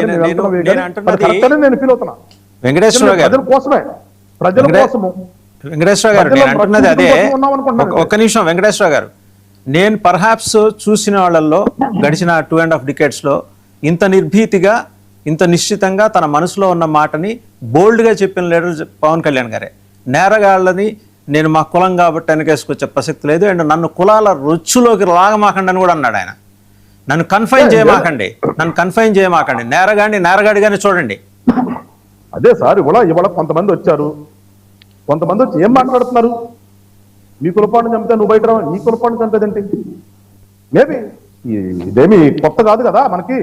నేను ఫీల్ అవుతున్నా. వెంకటేశ్వరరావు గారు, ప్రజల కోసమే, ప్రజల కోసము. వెంకటేశ్వరరావు గారు, నేను అంటున్నది అదే. ఒక్క నిమిషం వెంకటేశ్వరరావు గారు, నేను పర్హాప్స్ చూసిన వాళ్ళల్లో గడిచిన 2.5 decades లో ఇంత నిర్భీతిగా, ఇంత నిశ్చితంగా తన మనసులో ఉన్న మాటని బోల్డ్గా చెప్పిన లీడర్ పవన్ కళ్యాణ్ గారే. నేరగాళ్ళని నేను మా కులం కాబట్టి వెనకేసుకొచ్చే ప్రసక్తి లేదు, అండ్ నన్ను కులాల రొచ్చులోకి లాగమాకండి అని కూడా అన్నాడు ఆయన. నన్ను కన్ఫైన్ చేయమాకండి, నేరగాడిగానే చూడండి. అదే సార్, ఇవాళ కొంతమంది వచ్చారు, కొంతమంది వచ్చి ఏం మాట్లాడుతున్నారు, మీ కులపాన్ని చంపితే నువ్వు బయట రావు, నీ కులపాన్ని చంపేదేంటి? మేబీ ఇదేమి కొత్త కాదు కదా మనకి.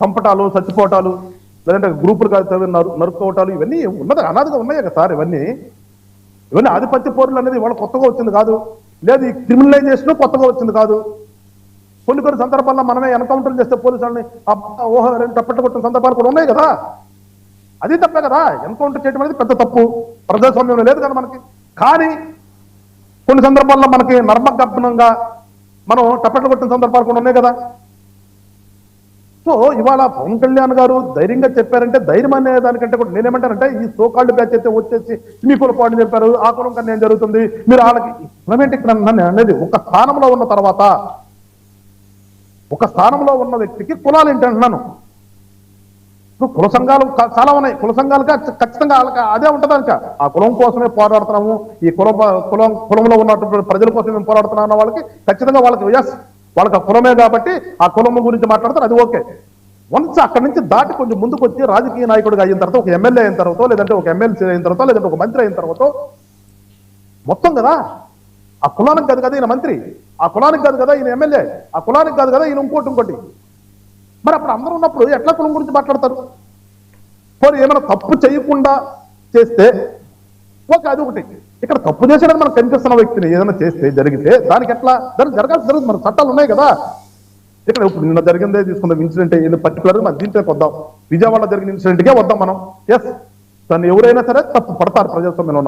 చంపటాలు, చచ్చిపోవటాలు, లేదంటే గ్రూపులు కాదు నరుక్కోవటాలు, ఇవన్నీ అనాదిగా ఉన్నాయే కదా సార్. ఇవన్నీ ఆధిపత్య పోరులు అనేది ఇవాళ కొత్తగా వచ్చింది కాదు. లేదు, ఈ క్రిమినలైజేషన్ కొత్తగా వచ్చింది కాదు. కొన్ని సందర్భాల్లో మనమే ఎన్కౌంటర్ చేస్తే పోలీసులని తప్పట్టగొట్టిన సందర్భాలు కూడా ఉన్నాయి కదా. అది తప్పే కదా, ఎన్కౌంటర్ చేయడం అనేది పెద్ద తప్పు, ప్రజాస్వామ్యంలో లేదు కదా మనకి. కానీ కొన్ని సందర్భాల్లో మనకి నర్మగర్భనంగా మనం టప్పట్లు కొట్టిన సందర్భాలు కూడా ఉన్నాయి కదా. సో ఇవాళ పవన్ కళ్యాణ్ గారు ధైర్యంగా చెప్పారంటే, ధైర్యం అనే దానికంటే కూడా నేనేమంటానంటే, ఈ సోకాల్డ్ బ్యాచ్ అయితే వచ్చేసి మీ కులపాటు చెప్పారు, ఆ కులం కన్నా ఏం జరుగుతుంది, మీరు వాళ్ళకి ఇప్పుడేంటి ఇక్కడ అనేది ఒక స్థానంలో ఉన్న తర్వాత, ఒక స్థానంలో ఉన్న వ్యక్తికి కులాలు ఏంటి అంటున్నాను. కుల సంఘాలు చాలా ఉన్నాయి, కుల సంఘాలుగా ఖచ్చితంగా వాళ్ళకి అదే ఉంటుంది. ఇంకా ఆ కులం కోసమే పోరాడుతున్నాము, ఈ కులంలో ఉన్నటువంటి ప్రజల కోసం మేము పోరాడుతున్నాం అన్న వాళ్ళకి ఖచ్చితంగా వాళ్ళకి ఆ కులమే కాబట్టి ఆ కులం గురించి మాట్లాడతారు, అది ఓకే. వన్స్ అక్కడి నుంచి దాటి కొంచెం ముందుకు వచ్చి రాజకీయ నాయకుడిగా అయిన తర్వాత, ఒక ఎమ్మెల్యే అయిన తర్వాత, లేదంటే ఒక ఎమ్మెల్సీ అయిన తర్వాత, లేదంటే ఒక మంత్రి అయిన తర్వాత, మొత్తం కదా ఆ కులానికి కాదు కదా ఈయన మంత్రి, ఆ కులానికి కాదు కదా ఈయన ఎమ్మెల్యే, ఆ కులానికి కాదు కదా ఈయన ఇంకోటి. మరి అప్పుడు అందరూ ఉన్నప్పుడు ఎట్లా కులం గురించి మాట్లాడతారు? పోనీ ఏమైనా తప్పు చేయకుండా చేస్తే ఓకే, అది ఒకటి. ఇక్కడ తప్పు చేసేదని మనకు కనిపిస్తున్న వ్యక్తిని ఏదైనా చేస్తే జరిగితే దానికి ఎట్లా జరగాల్సి జరుగుతుంది. మన చట్టాలు ఉన్నాయి కదా. ఇక్కడ ఇప్పుడు నిన్న జరిగిందే తీసుకుందాం ఇన్సిడెంట్, ఏదో పర్టికులర్ మన దీంట్లోకి వద్దాం, విజయవాడ జరిగిన ఇన్సిడెంట్కే వద్దాం మనం. ఎస్, తను ఎవరైనా సరే తప్పు పడతారు ప్రజాస్వామ్యంలో ఉన్న